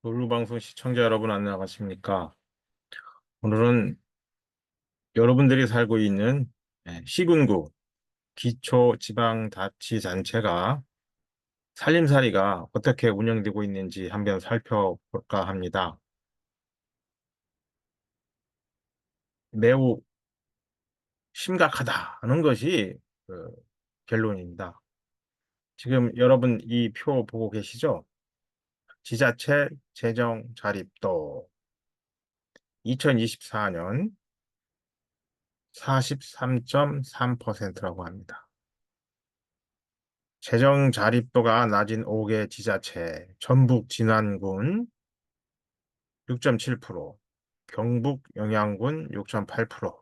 놀루방송 시청자 여러분 안녕하십니까? 오늘은 여러분들이 살고 있는 시군구 기초지방자치단체가 살림살이가 어떻게 운영되고 있는지 한번 살펴볼까 합니다. 매우 심각하다는 것이 그 결론입니다. 지금 여러분 이 표 보고 계시죠? 지자체 재정 자립도 2024년 43.3%라고 합니다. 재정 자립도가 낮은 5개 지자체, 전북 진안군 6.7%, 경북 영양군 6.8%,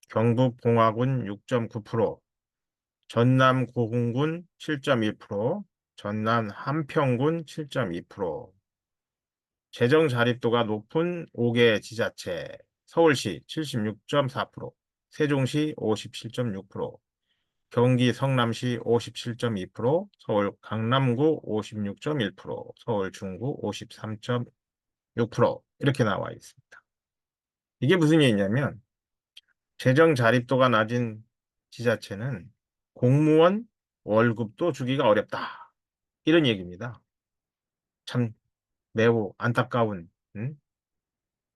경북 봉화군 6.9%, 전남 고흥군 7.2%, 전남 한평군 7.2%. 재정 자립도가 높은 5개 지자체, 서울시 76.4%, 세종시 57.6%, 경기 성남시 57.2%, 서울 강남구 56.1%, 서울 중구 53.6% 이렇게 나와 있습니다. 이게 무슨 얘기냐면 재정 자립도가 낮은 지자체는 공무원 월급도 주기가 어렵다. 이런 얘기입니다. 참 매우 안타까운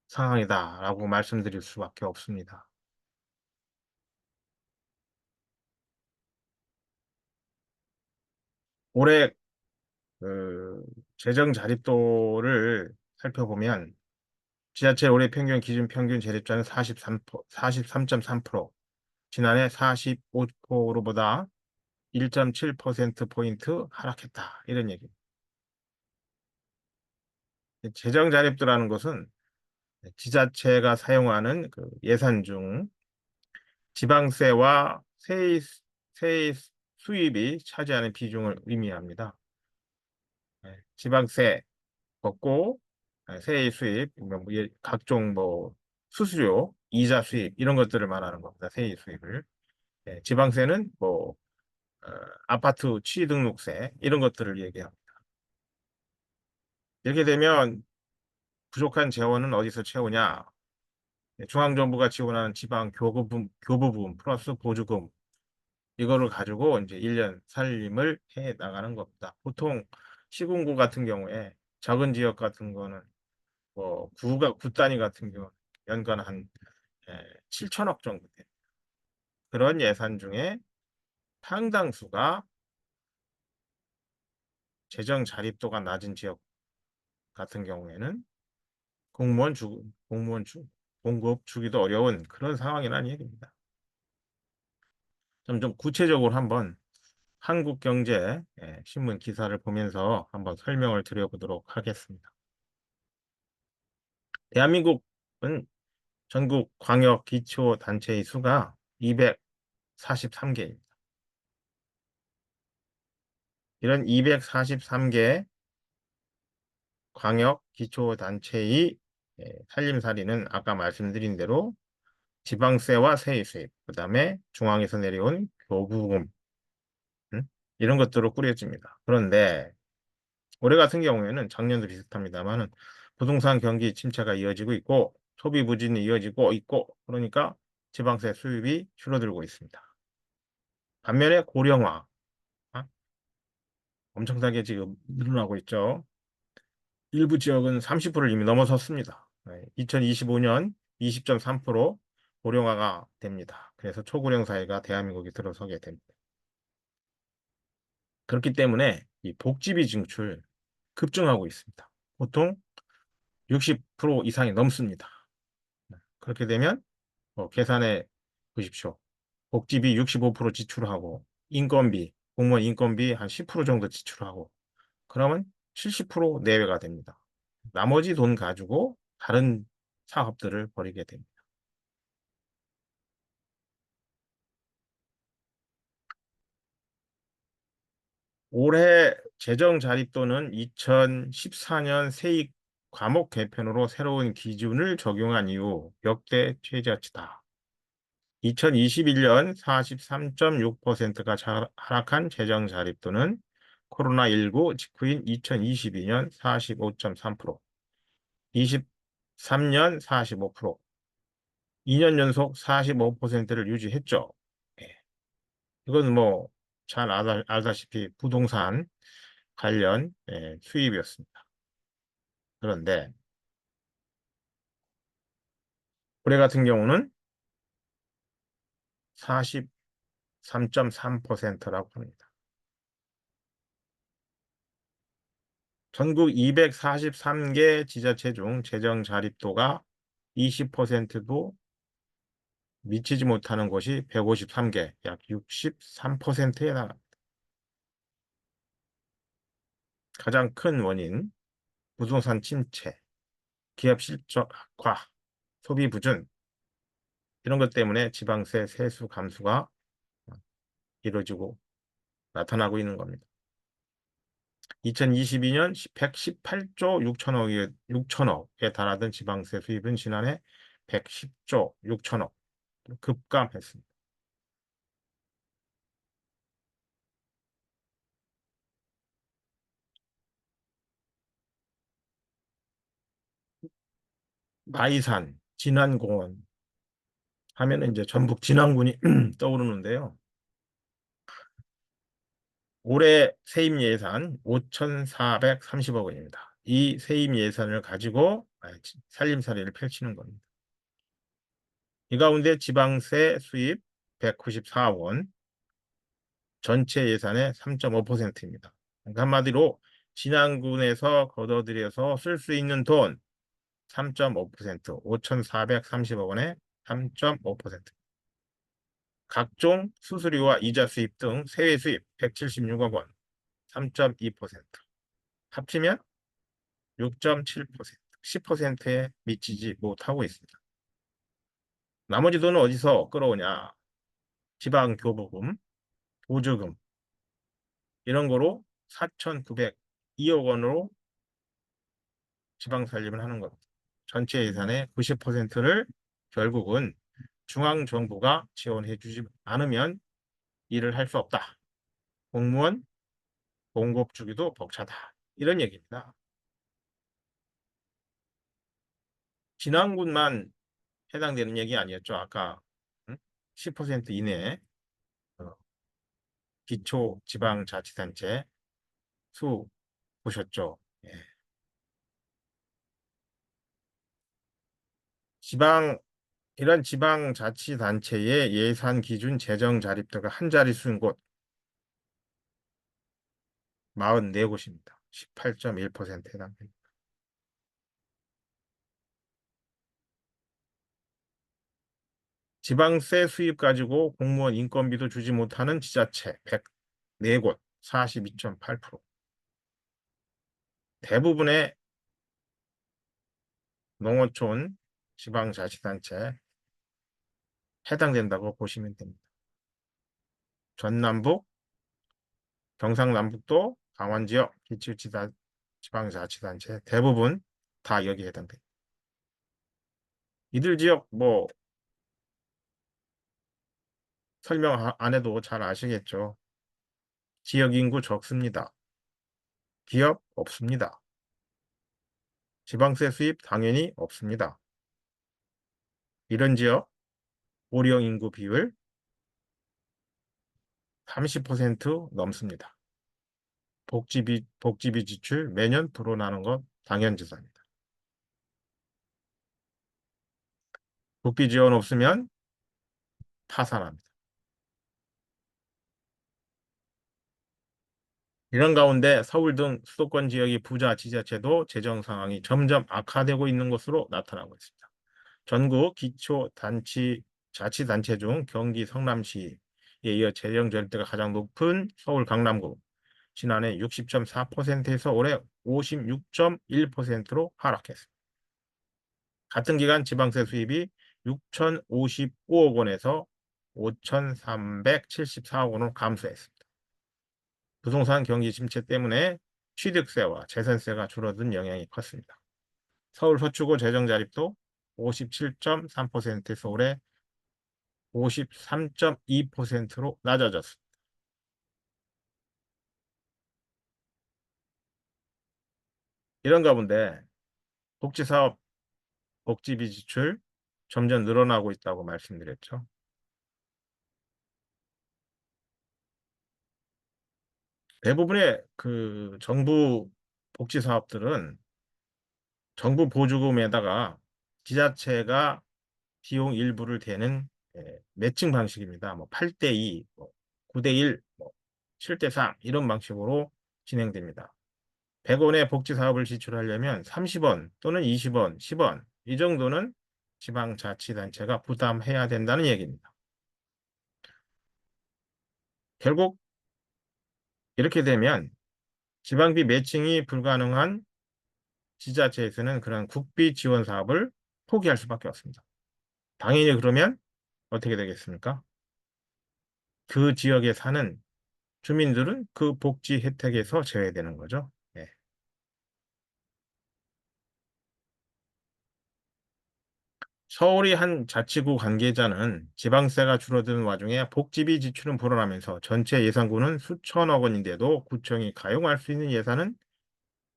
상황이다라고 말씀드릴 수밖에 없습니다. 올해 그 재정 자립도를 살펴보면 지자체 올해 평균 기준 평균 재립자는 43.3%, 지난해 45%보다 1.7%포인트 하락했다. 이런 얘기. 재정 자립도라는 것은 지자체가 사용하는 그 예산 중 지방세와 세의 수입이 차지하는 비중을 의미합니다. 지방세 걷고 세의 수입, 각종 뭐 수수료, 이자 수입 이런 것들을 말하는 겁니다. 세의 수입을. 지방세는 뭐 어, 아파트 취등록세 이런 것들을 얘기합니다. 이렇게 되면 부족한 재원은 어디서 채우냐? 중앙정부가 지원하는 지방 교부분 플러스 보조금 이거를 가지고 이제 1년 살림을 해 나가는 겁니다. 보통 시군구 같은 경우에 작은 지역 같은 거는 뭐 구 단위 같은 경우 연간 한 7천억 정도 돼요. 그런 예산 중에 상당수가 재정 자립도가 낮은 지역 같은 경우에는 공무원 공급 주기도 어려운 그런 상황이라는 얘기입니다. 좀 구체적으로 한번 한국경제 신문 기사를 보면서 한번 설명을 드려보도록 하겠습니다. 대한민국은 전국 광역 기초단체의 수가 243개입니다. 이런 243개 광역 기초단체의 살림살이는 아까 말씀드린 대로 지방세와 세의 수입, 그 다음에 중앙에서 내려온 교부금 이런 것들로 꾸려집니다. 그런데 올해 같은 경우에는 작년도 비슷합니다만은 부동산 경기 침체가 이어지고 있고 소비 부진이 이어지고 있고 그러니까 지방세 수입이 줄어들고 있습니다. 반면에 고령화 엄청나게 지금 늘어나고 있죠. 일부 지역은 30%를 이미 넘어섰습니다. 2025년 20.3% 고령화가 됩니다. 그래서 초고령 사회가 대한민국이 들어서게 됩니다. 그렇기 때문에 이 복지비 증출 급증하고 있습니다. 보통 60% 이상이 넘습니다. 그렇게 되면 계산해 보십시오. 복지비 65% 지출하고 인건비, 공무원 인건비 한 10% 정도 지출하고 그러면 70% 내외가 됩니다. 나머지 돈 가지고 다른 사업들을 벌이게 됩니다. 올해 재정 자립도는 2014년 세입 과목 개편으로 새로운 기준을 적용한 이후 역대 최저치다. 2021년 43.6%가 하락한 재정 자립도는 코로나19 직후인 2022년 45.3%, 23년 45%, 2년 연속 45%를 유지했죠. 예. 이건 뭐 잘 알다시피 부동산 관련 수입이었습니다. 그런데 올해 같은 경우는 43.3%라고 합니다. 전국 243개 지자체 중 재정 자립도가 20%도 미치지 못하는 곳이 153개, 약 63%에 해당합니다. 가장 큰 원인, 부동산 침체, 기업 실적 악화, 소비 부진, 이런 것 때문에 지방세 세수 감소가 이루어지고 나타나고 있는 겁니다. 2022년 118조 6천억에 달하던 지방세 수입은 지난해 110조 6천억 급감했습니다. 마이산, 진안공원 하면 이제 전북 진안군이 떠오르는데요. 올해 세입 예산 5,430억 원입니다. 이 세입 예산을 가지고 살림살이를 펼치는 겁니다. 이 가운데 지방세 수입 194억 원, 전체 예산의 3.5%입니다. 그러니까 한마디로 진안군에서 걷어들여서 쓸 수 있는 돈 3.5%, 5,430억 원의 3.5%. 각종 수수료와 이자 수입 등 세외 수입 176억 원, 3.2%. 합치면 6.7%, 10%에 미치지 못하고 있습니다. 나머지 돈은 어디서 끌어오냐? 지방교부금, 보조금 이런 거로 4,902억 원으로 지방살림을 하는 겁니다. 전체 예산의 90%를 결국은 중앙정부가 지원해 주지 않으면 일을 할 수 없다. 공무원 봉급 주기도 벅차다. 이런 얘기입니다. 진안군만 해당되는 얘기 아니었죠. 아까 10% 이내 어, 기초지방자치단체 수 보셨죠? 예. 지방 이런 지방자치단체의 예산 기준 재정 자립도가 한 자릿수인 곳 44곳입니다. 18.1% 해당됩니다. 지방세 수입 가지고 공무원 인건비도 주지 못하는 지자체 104곳 42.8%. 대부분의 농어촌 지방자치단체 해당된다고 보시면 됩니다. 전남북, 경상남북도, 강원 지역 지방자치단체 대부분 다 여기에 해당됩니다. 이들 지역 뭐 설명 안 해도 잘 아시겠죠. 지역 인구 적습니다. 기업 없습니다. 지방세 수입 당연히 없습니다. 이런 지역 고령 인구 비율 30% 넘습니다. 복지비 지출 매년 불어나는 것 당연지사입니다. 국비 지원 없으면 파산합니다. 이런 가운데 서울 등 수도권 지역의 부자 지자체도 재정 상황이 점점 악화되고 있는 것으로 나타나고 있습니다. 전국 기초자치단체 중 경기 성남시에 이어 재정 절대가 가장 높은 서울 강남구 지난해 60.4%에서 올해 56.1%로 하락했습니다. 같은 기간 지방세 수입이 6,055억 원에서 5,374억 원으로 감소했습니다. 부동산 경기 침체 때문에 취득세와 재산세가 줄어든 영향이 컸습니다. 서울 서초구 재정 자립도 57.3%에서 올해 53.2%로 낮아졌습니다. 이런 가운데 복지사업, 복지비 지출 점점 늘어나고 있다고 말씀드렸죠. 대부분의 그 정부 복지사업들은 정부 보조금에다가 지자체가 비용 일부를 대는 매칭 방식입니다. 뭐 8대2, 뭐 9대1, 뭐 7대3 이런 방식으로 진행됩니다. 100원의 복지 사업을 지출하려면 30원 또는 20원, 10원 이 정도는 지방자치단체가 부담해야 된다는 얘기입니다. 결국 이렇게 되면 지방비 매칭이 불가능한 지자체에서는 그런 국비 지원 사업을 포기할 수밖에 없습니다. 당연히 그러면 어떻게 되겠습니까? 그 지역에 사는 주민들은 그 복지 혜택에서 제외되는 거죠. 네. 서울의 한 자치구 관계자는 지방세가 줄어드는 와중에 복지비 지출은 불어나면서 전체 예산구는 수천억 원인데도 구청이 가용할 수 있는 예산은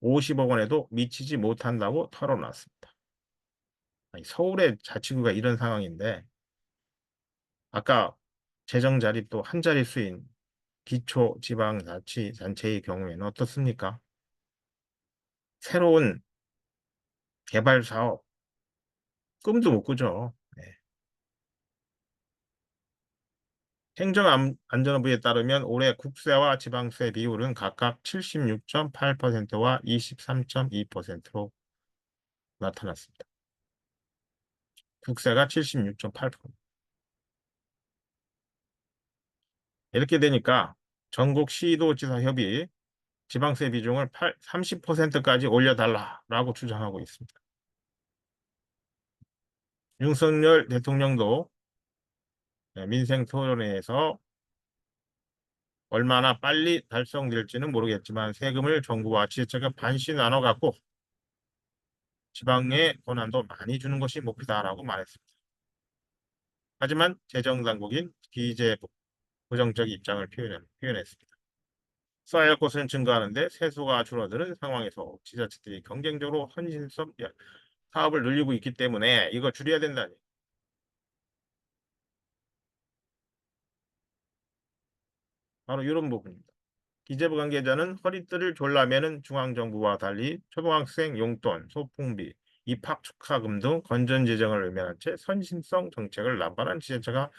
50억 원에도 미치지 못한다고 털어놨습니다. 아니, 서울의 자치구가 이런 상황인데 아까 재정 자립도 한 자릿수인 기초지방자치단체의 경우에는 어떻습니까? 새로운 개발 사업 꿈도 못 꾸죠. 네. 행정안전부에 따르면 올해 국세와 지방세 비율은 각각 76.8%와 23.2%로 나타났습니다. 국세가 76.8%. 이렇게 되니까 전국 시도지사 협의 지방세 비중을 30%까지 올려달라라고 주장하고 있습니다. 윤석열 대통령도 민생 토론회에서 얼마나 빨리 달성될지는 모르겠지만 세금을 정부와 지자체가 반씩 나눠 갖고 지방에 권한도 많이 주는 것이 목표다라고 말했습니다. 하지만 재정당국인 기재부 부정적 입장을 표현했습니다. 써야 할 것은 증가하는데 세수가 줄어드는 상황에서 지자체들이 경쟁적으로 헌신성 사업을 늘리고 있기 때문에 이거 줄여야 된다니. 바로 이런 부분입니다. 기재부 관계자는 허리띠를 졸라매는 중앙정부와 달리 초등학생 용돈, 소풍비, 입학 축하금 등 건전 재정을 의미하는 채 선신성 정책을 남발한 지자체가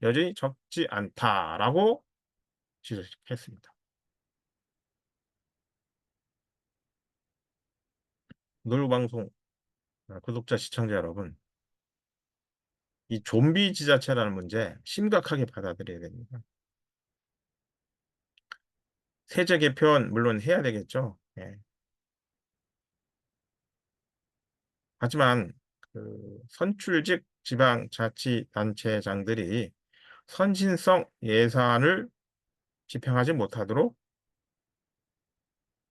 여전히 적지 않다라고 지적했습니다. 놀방송 구독자 시청자 여러분, 이 좀비 지자체라는 문제 심각하게 받아들여야 됩니다. 세제 개편 물론 해야 되겠죠. 예. 하지만 그 선출직 지방자치단체장들이 선진성 예산을 집행하지 못하도록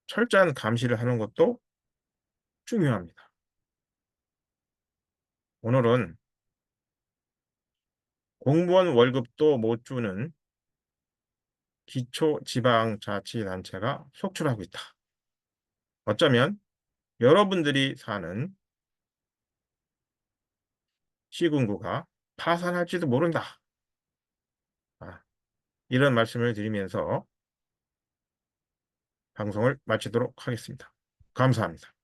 철저한 감시를 하는 것도 중요합니다. 오늘은 공무원 월급도 못 주는 기초지방자치단체가 속출하고 있다. 어쩌면 여러분들이 사는 시군구가 파산할지도 모른다. 아, 이런 말씀을 드리면서 방송을 마치도록 하겠습니다. 감사합니다.